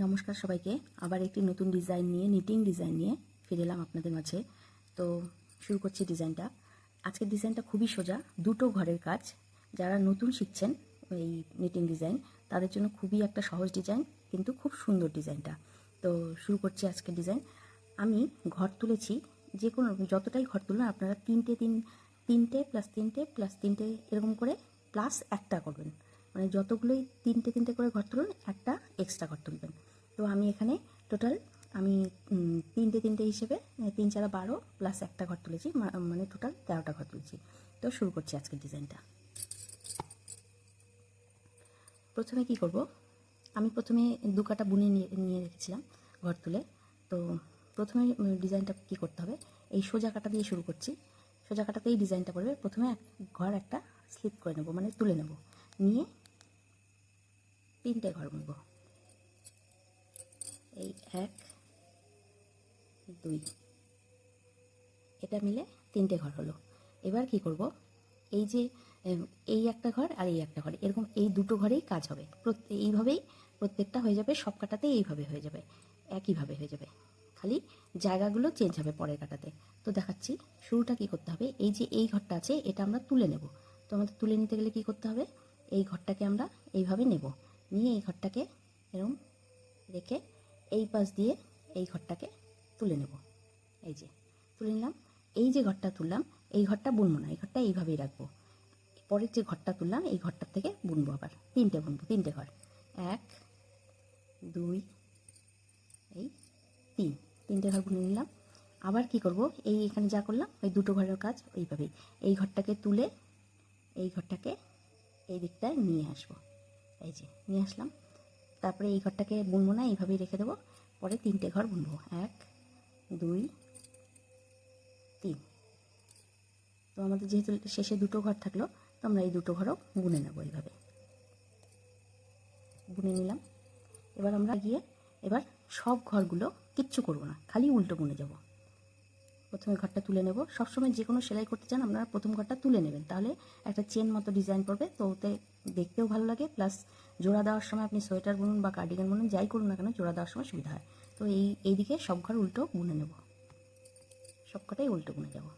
নমস্কার সবাইকে। আবার একটি নতুন ডিজাইন নিয়ে নিটিং ডিজাইন নিয়ে ফিরে এলাম আপনাদের মাঝে। তো শুরু করছি ডিজাইনটা। আজকের ডিজাইনটা খুবই সোজা, দুটো ঘরের কাজ। যারা নতুন শিখছেন এই নিটিং ডিজাইন তাদের জন্য খুবই একটা সহজ ডিজাইন, কিন্তু খুব সুন্দর ডিজাইনটা। তো শুরু করছি আজকের ডিজাইন। আমি ঘর তুলেছি, যে কোনো যতটাই ঘর তুলুন আপনারা তিনটে প্লাস তিনটে প্লাস তিনটে এরকম করে প্লাস একটা করবেন। মানে যতগুলোই তিনটে তিনটে করে ঘর তুলুন একটা এক্সট্রা ঘর তুলবেন। তো আমি এখানে টোটাল তিনটে তিনটে হিসেবে 3 4 12 প্লাস একটা ঘর তুলেছি, মানে টোটাল 13টা ঘর তুলেছি। তো শুরু করছি আজকের ডিজাইনটা। প্রথমে কি করব, আমি প্রথমে দু কাটা বুনে নিয়ে রেখেছিলাম ঘর তুলে। তো প্রথমে ডিজাইনটা কি করতে হবে, এই সোজা কাটা দিয়ে শুরু করছি। সোজা কাটাতেই ডিজাইনটা পড়বে। প্রথমে ঘর একটা স্লিপ করে নেব, মানে তুলে নেব, নিয়ে তিনটে ঘর বুনব। এই 1 2 এটা মিলে তিনটে ঘর হলো। এবার কি করব, এই যে এই একটা ঘর আর এই একটা ঘর, এরকম এই দুটো ঘরেই কাজ হবে। এইভাবেই প্রত্যেকটা হয়ে যাবে, সব কাটাতেই এইভাবে হয়ে যাবে, একইভাবে হয়ে যাবে, খালি জায়গাগুলো চেঞ্জ হবে পরের কাটাতে। তো দেখাচ্ছি শুরুটা কি করতে হবে। এই যে এই ঘরটা আছে এটা আমরা তুলে নেব। তো আমাদের তুলে নিতে গেলে কি করতে হবে, এই ঘরটাকে আমরা এইভাবে নেব, নিয়ে এই ঘরটাকে এরকম রেখে এই পাশ দিয়ে এই ঘরটাকে তুলে নেব। এই যে তুলে নিলাম। এই যে ঘরটা তুললাম এই ঘরটা বুনবো না, এই ঘরটা এইভাবেই রাখবো। পরের যে ঘরটা তুললাম এই ঘরটার থেকে বুনবো, আবার তিনটে বুনবো, তিনটে ঘর, 1 2 এই 3, তিনটে ঘর বুনে নিলাম। আবার কি করব, এই এখানে যা করলাম ওই দুটো ঘরের কাজ ওইভাবেই, এই ঘরটাকে তুলে এই ঘরটাকে এই দিকটায় নিয়ে আসবো। এই যে নিয়ে আসলাম। তারপরে এই ঘরটাকে বুনবো না, এইভাবেই রেখে দেবো। পরে তিনটে ঘর বুনবো, 1 2 3। তো আমাদের যেহেতু শেষে দুটো ঘর থাকলো, তো আমরা এই দুটো ঘরও বুনে নেব। এইভাবে বুনে নিলাম। এবার আমরা গিয়ে এবার সব ঘরগুলো কিচ্ছু করব না, খালি উল্টো বুনে যাব। প্রথমে ঘরটা তুলে নেব। সবসময় যে কোনো সেলাই করতে চান আপনারা প্রথম ঘরটা তুলে নেবেন, তাহলে একটা চেন মতো ডিজাইন পড়বে। তো ওতে দেখতেও ভালো লাগে, প্লাস জোড়া দেওয়ার সময় আপনি সোয়েটার বুনুন বা কার্ডিগান বুনুন, যাই করুন না কেন জোড়া দেওয়ার সময় সুবিধা হয়। তো এইদিকে সব ঘর উল্টো বুনে নেব, সব কটাই উল্টো বুনে যাব।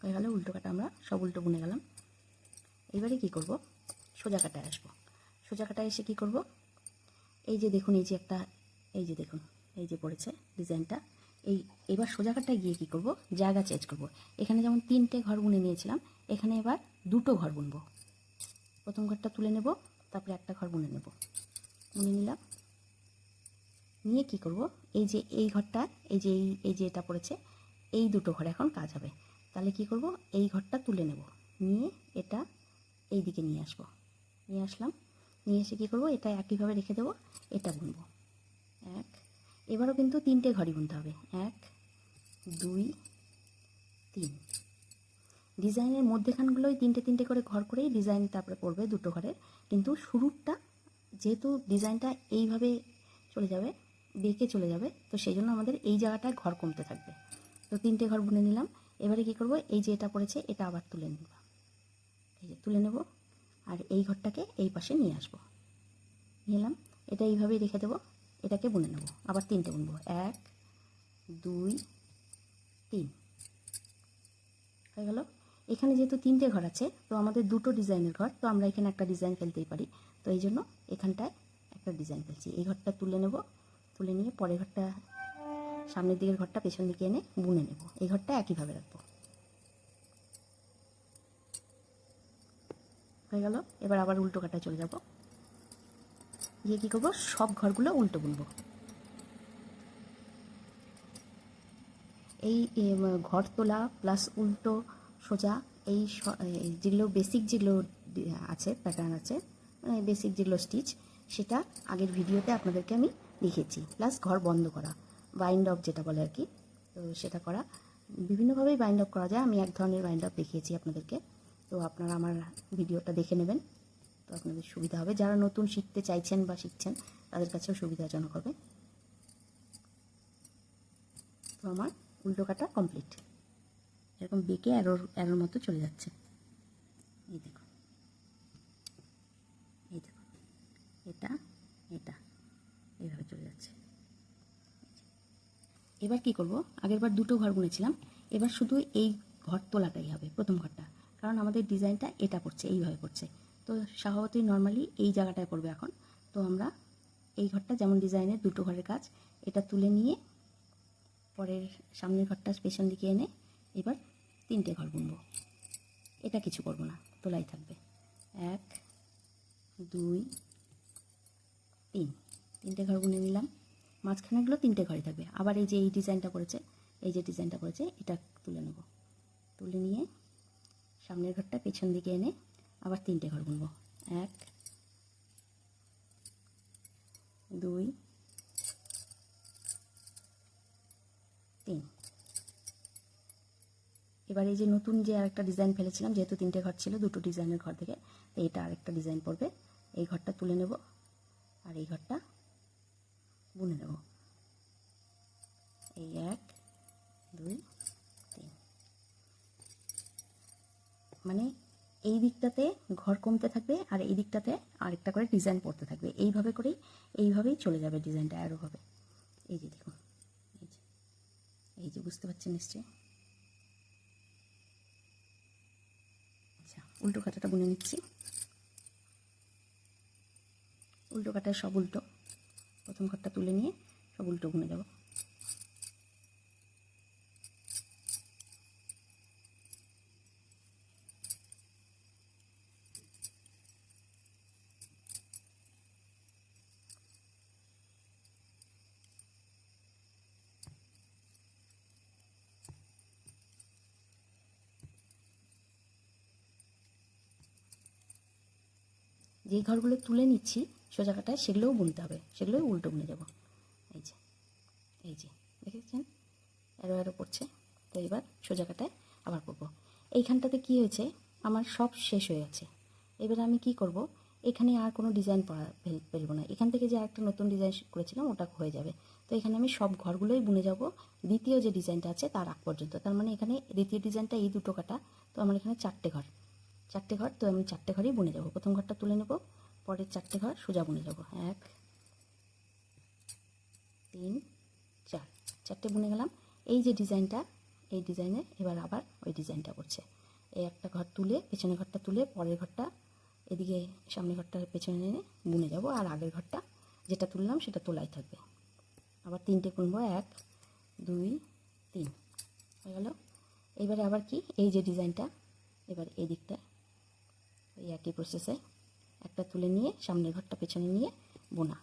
হয়ে গেলে উল্টো কাটা আমরা সব উল্টো বুনে গেলাম। এবারে কি করব, সোজা কাটায় আসবো। সোজা কাটায় এসে কি করব, এই যে দেখুন, এই যে একটা, এই যে দেখুন, এই যে পড়েছে ডিজাইনটা। এবার সোজা কাটায় গিয়ে কি করব, জায়গা চেঞ্জ করব। এখানে যেমন তিনটে ঘর বুনে নিয়েছিলাম, এখানে এবার দুটো ঘর বুনবো। প্রথম ঘরটা তুলে নেব, তারপরে একটা ঘর বুনে নেব। বুনে নিলাম, নিয়ে কি করব, এই যে এই ঘরটা, এই যে এটা পড়েছে, এই দুটো ঘর এখন কাজ হবে। তাহলে কি করব, এই ঘরটা তুলে নেব, নিয়ে এটা এই দিকে নিয়ে আসবো। নিয়ে আসলাম, নিয়ে এসে কী করবো, এটা একইভাবে রেখে দেবো, এটা বুনবো। 1, এবারও কিন্তু তিনটে ঘরই বুনতে হবে, 1 2 3। ডিজাইনের মধ্যেখানগুলোই তিনটে তিনটে করে ঘর করেই ডিজাইন তারপরে পড়বে দুটো ঘরের, কিন্তু শুরুটা যেহেতু ডিজাইনটা এইভাবে চলে যাবে, বেঁকে চলে যাবে, তো সেই জন্য আমাদের এই জায়গাটায় ঘর কমতে থাকবে। তো তিনটে ঘর বুনে নিলাম। এবারে কী করব, এই যে এটা পড়েছে এটা আবার তুলে নেব, এই যে তুলে নেব, আর এই ঘরটাকে এই পাশে নিয়ে আসবো। নিলাম, এটা এইভাবেই রেখে দেবো, এটাকে বুনে নেব, আবার তিনটে বুনবো, 1 2 3 হয়ে গেল। এখানে যেহেতু তিনটে ঘর আছে, তো আমাদের দুটো ডিজাইনের ঘর, তো আমরা এখানে একটা ডিজাইন ফেলতেই পারি। তো এই জন্য এখানটায় একটা ডিজাইন ফেলছি। এই ঘরটা তুলে নেব, তুলে নিয়ে পরের ঘরটা, সামনের দিকের ঘরটা পেছন দিকে এনে বুনে নেব। এই ঘরটা একইভাবে রাখবো। হয়ে গেল। এবার আবার উল্টো কাটায় চলে যাব, গিয়ে কী করবো, সব ঘরগুলো উল্টো বুনবো। এই ঘর তোলা প্লাস উল্টো সোজা, এই যেগুলো বেসিক যেগুলো আছে, প্যাটার্ন আছে, মানে বেসিক যেগুলো স্টিচ, সেটা আগের ভিডিওতে আপনাদেরকে আমি দেখিয়েছি। প্লাস ঘর বন্ধ করা, বাইন্ড অফ যেটা বলে আর কি, তো সেটা করা বিভিন্নভাবেই বাইন্ড অফ করা যায়। আমি এক ধরনের বাইন্ড অফ দেখিয়েছি আপনাদেরকে। তো আপনারা আমার ভিডিওটা দেখে নেবেন, তো আপনাদের সুবিধা হবে। যারা নতুন শিখতে চাইছেন বা শিখছেন তাদের কাছেও সুবিধাজনক হবে। তো আমার উল্টো কাটা কমপ্লিট। এরকম বেঁকে অ্যারোর মতো চলে যাচ্ছে। এই দেখুন, এই দেখুন, এটা এটা এইভাবে চলে যাচ্ছে। এবার কি করব, আগেরবার দুটো ঘর বুনেছিলাম, এবার শুধু এই ঘর তোলাটাই হবে, প্রথম ঘরটা। কারণ আমাদের ডিজাইনটা এটা পড়ছে, এইভাবে পড়ছে। তো স্বভাবতই নর্মালি এই জায়গাটায় পড়বে এখন। তো আমরা এই ঘরটা যেমন ডিজাইনের দুটো ঘরের কাজ, এটা তুলে নিয়ে পরের সামনের ঘরটা পেছন দিকে এনে এবার 3টে ঘর বুনব। এটা কিছু করব না, তোলাই থাকবে। 1 2 3, 3টে ঘর বুনে নিলাম। মাঝখানেগুলো 3টে ঘরই থাকবে। আবার এই যে এই ডিজাইনটা করেছে, এই যে ডিজাইনটা করেছে, এটা তুলে নেব। তুলে নিয়ে সামনের ঘরটা পেছন দিকে এনে আবার 3টে ঘর বুনব। 1 2 3। এবার এই যে নতুন যে আরেকটা ডিজাইন ফেলেছিলাম, যেহেতু 3টে ঘর ছিল দুটো ডিজাইনের ঘর থেকে, তো এটা আরেকটা ডিজাইন পড়বে। এই ঘরটা তুলে নেব আর এই ঘরটা বুনে নেব। এই 1 2 3। মানে এই দিকটাতে ঘর কমতে থাকবে আর এই দিকটাতে আরেকটা করে ডিজাইন পড়তে থাকবে। এইভাবেই চলে যাবে ডিজাইনটা আরোভাবে। এই যে দেখুন, এই যে বুঝতে পারছেন নিশ্চয়ই। আচ্ছা, উল্টো কাটাটা বুনে নিচ্ছি। উল্টো কাটায় সব উল্টো, প্রথম ঘরটা তুলে নিয়ে সব উল্টো বুনে দেবো। যেই ঘরগুলো তুলে নিচ্ছি সোজা কাটায় সেগুলোও বুনতে হবে, সেগুলোই উল্টো বুনে দেবো। এই যে এই যে দেখেছেন অ্যারো পড়ছে। তো এবার সোজা কাটায় আবার করবো। এইখানটাতে কি হয়েছে, আমার সব শেষ হয়ে গেছে। এবার আমি কি করব, এখানে আর কোনো ডিজাইন ফেলবো না। এখান থেকে যে আরেকটা নতুন ডিজাইন করেছিলাম ওটা হয়ে যাবে। তো এখানে আমি সব ঘরগুলোই বুনে যাব দ্বিতীয় যে ডিজাইনটা আছে তার আগ পর্যন্ত। তার মানে এখানে দ্বিতীয় ডিজাইনটা এই দুটো কাটা, তো আমার এখানে 4টে ঘর, তো আমি 4টে ঘরই বুনে যাব। প্রথম ঘরটা তুলে নেব, পরের 4টে ঘর সোজা বুনে যাব। 1 3 4, 4টে বুনে গেলাম। এই যে ডিজাইনটা, এই ডিজাইনে এবার আবার ওই ডিজাইনটা করছে। এই একটা ঘর তুলে, পেছনের ঘরটা তুলে পরের ঘরটা এদিকে সামনের ঘরটা পেছনে এনে বুনে যাব। আর আগের ঘরটা যেটা তুললাম সেটা তোলাই থাকবে। আবার 3টে বুনবো, 1 2 3 হয়ে গেল। এবারে আবার কি, এই যে ডিজাইনটা, এবার এই দিকটা এই একই প্রসেসে একটা তুলে নিয়ে সামনের ঘরটা পেছনে নিয়ে বোনা।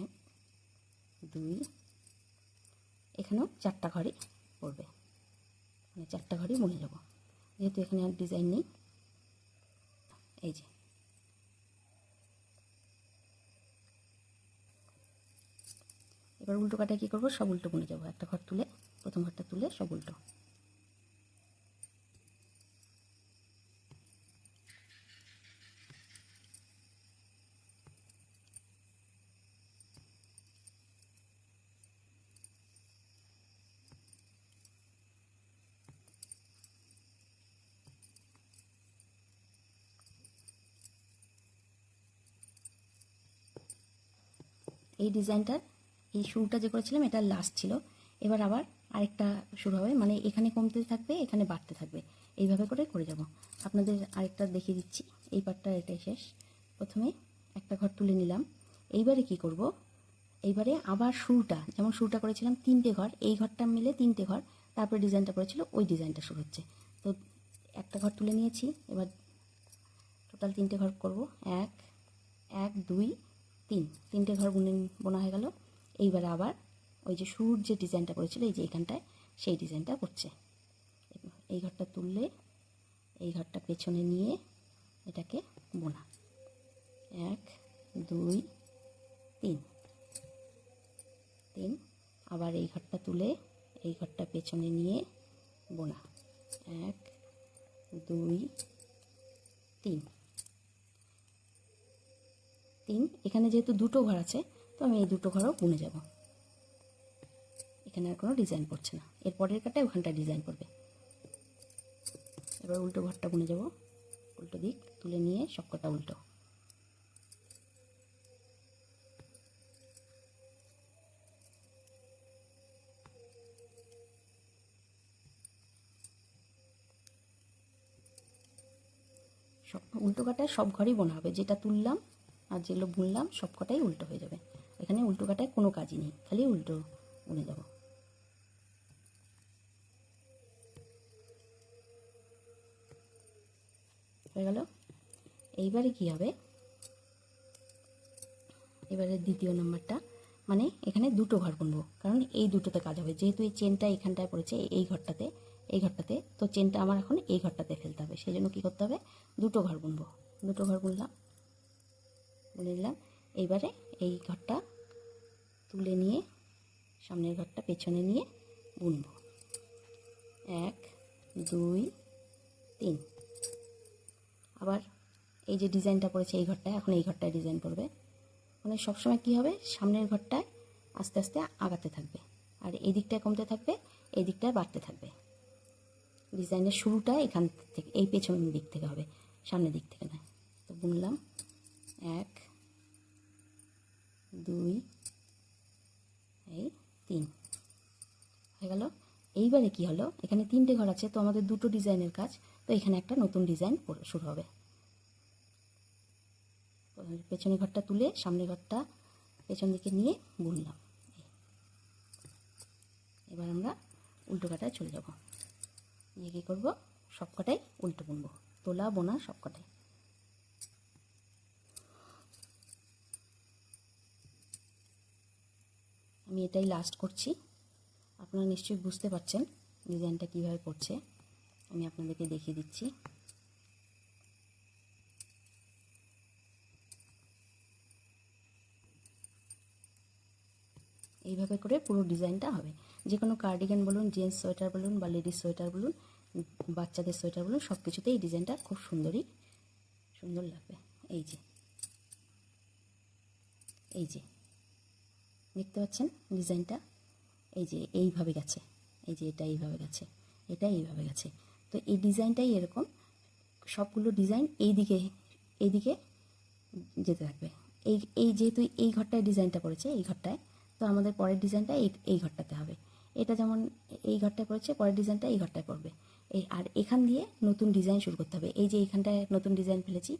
1 2, এখানেও 4টা ঘরই পড়বে, মানে 4টা ঘরই বুনে যাব, যেহেতু এখানে আর ডিজাইন নেই। এই যে এবার উল্টো কাটায় কী করবো, সব উল্টো বুনে যাব। একটা ঘর তুলে, প্রথম ঘরটা তুলে সব উল্টো। এই ডিজাইনটার এই শুরুটা যে করেছিলাম এটা লাস্ট ছিল। এবার আবার আরেকটা শুরু হবে, মানে এখানে কমতে থাকবে এখানে বাড়তে থাকবে, এইভাবে করে যাব। আপনাদের আরেকটা দেখিয়ে দিচ্ছি। এই পার্টটা এটাই শেষ। প্রথমে একটা ঘর তুলে নিলাম। এইবারে কি করব, এইবারে আবার শুরুটা যেমন শুরুটা করেছিলাম 3টে ঘর, এই ঘরটা মিলে 3টে ঘর, তারপরে ডিজাইনটা করেছিল ওই ডিজাইনটা শুরু হচ্ছে। তো একটা ঘর তুলে নিয়েছি, এবার টোটাল 3টে ঘর করব। 1 1 2 3, 3টে ঘর বোনা হয়ে গেল। এইবারে আবার ওই যে শুরুর যে ডিজাইনটা করেছিল এই যে এখানটায় সেই ডিজাইনটা করছে। এই ঘরটা তুললে এই ঘরটা পেছনে নিয়ে এটাকে বোনা। 1 2 3 3, আবার এই ঘরটা তুলে এই ঘরটা পেছনে নিয়ে বোনা। 1 2 3 3। এখানে যেহেতু দুটো ঘর আছে তো আমি এই দুটো ঘরও বুনে যাব। এখানে আর কোনো ডিজাইন পড়ছে না, এর পরের কাটায় ওখানটায় ডিজাইন পড়বে। এবার উল্টো ঘরটা বুনে যাব, উল্টো দিক তুলে নিয়ে সব কটা উল্টো। সব উল্টো কাটায় সব ঘরই বোনা হবে, যেটা তুললাম আর যেগুলো বুনলাম সব কটাই উল্টো হয়ে যাবে। এখানে উল্টো কাটায় কোনো কাজই নেই, খালি উল্টো বুনে যাব। হয়ে গেল। এইবারে কি হবে, এবারে দ্বিতীয় নম্বরটা, মানে এখানে দুটো ঘর বুনবো, কারণ এই দুটোতে কাজ হবে। যেহেতু এই চেনটা এখানটায় পড়েছে এই ঘরটাতে, তো চেনটা আমার এখন এই ঘরটাতে ফেলতে হবে। সেই জন্য কী করতে হবে, দুটো ঘর বুনবো। দুটো ঘর বুনলাম, বুনে নিলাম। এইবারে এই ঘরটা তুলে নিয়ে সামনের ঘরটা পেছনে নিয়ে বুনবো। 1 2 3। আবার এই যে ডিজাইনটা পড়েছে এই ঘরটায়, এখন এই ঘরটায় ডিজাইন পড়বে। মানে সবসময় কী হবে, সামনের ঘরটায় আস্তে আস্তে আগাতে থাকবে, আর এই দিকটায় কমতে থাকবে, এই দিকটায় বাড়তে থাকবে। ডিজাইনের শুরুটা এখান থেকে, এই পেছনের দিক থেকে হবে, সামনের দিক থেকে নয়। তো বুনলাম 1 2 এই 3 হয়ে গেল। এইবারে কি হলো, এখানে 3টে ঘর আছে, তো আমাদের দুটো ডিজাইনের কাজ, তো এখানে একটা নতুন ডিজাইন শুরু হবে। পেছনের ঘরটা তুলে সামনের ঘরটা পেছন দিকে নিয়ে বুনলাম। এবার আমরা উল্টো কাটায় চলে যাব। গিয়ে কী করবো, সব কটাই উল্টো বুনবো, তোলা বোনা সব কটাই। আমি এটাই লাস্ট করছি। আপনারা নিশ্চয়ই বুঝতে পারছেন ডিজাইনটা কীভাবে করছে, আমি আপনাদেরকে দেখিয়ে দিচ্ছি। এইভাবে করে পুরো ডিজাইনটা হবে। যে কোনো কার্ডিগান বলুন, জেন্টস সোয়েটার বলুন, বা লেডিস সোয়েটার বলুন, বাচ্চাদের সোয়েটার বলুন, সব কিছুতেই এই ডিজাইনটা খুব সুন্দর লাগবে। এই যে দেখতে পাচ্ছেন ডিজাইনটা, এই যে এইভাবে গেছে, এই যে এটা এইভাবে গেছে, এটা এইভাবে গেছে। তো এই ডিজাইনটাই এরকম, সবগুলো ডিজাইন এইদিকে যেতে থাকবে। এই যেহেতু এই ঘরটায় ডিজাইনটা পড়েছে, এই ঘরটায়, তো আমাদের পরের ডিজাইনটা এই ঘরটাতে হবে। এটা যেমন এই ঘরটায় পড়েছে, পরের ডিজাইনটা এই ঘরটায় পড়বে। আর এখান দিয়ে নতুন ডিজাইন শুরু করতে হবে। এই যে এইখানটায় নতুন ডিজাইন ফেলেছি,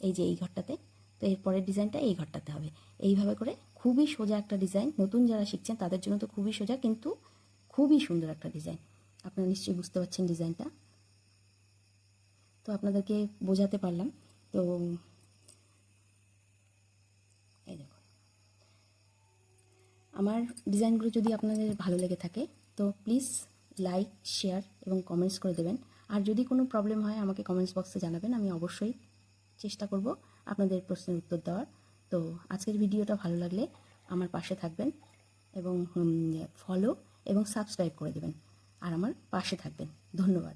এই যে এই ঘরটাতে, তো এর পরের ডিজাইনটা এই ঘরটাতে হবে। এইভাবে করে খুবই সোজা একটা ডিজাইন, নতুন যারা শিখছেন তাদের জন্য তো খুবই সোজা, কিন্তু খুবই সুন্দর একটা ডিজাইন। আপনারা নিশ্চয়ই বুঝতে পারছেন ডিজাইনটা, তো আপনাদেরকে বোঝাতে পারলাম। তো এই দেখুন, আমার ডিজাইনগুলো যদি আপনাদের ভালো লেগে থাকে তো প্লিজ লাইক, শেয়ার এবং কমেন্টস করে দেবেন। আর যদি কোনো প্রবলেম হয় আমাকে কমেন্টস বক্সে জানাবেন, আমি অবশ্যই চেষ্টা করব আপনাদের প্রশ্নের উত্তর দেওয়ার। তো আজকের ভিডিওটা ভালো লাগলে আমার পাশে থাকবেন এবং ফলো এবং সাবস্ক্রাইব করে দেবেন, আর আমার পাশে থাকবেন। ধন্যবাদ।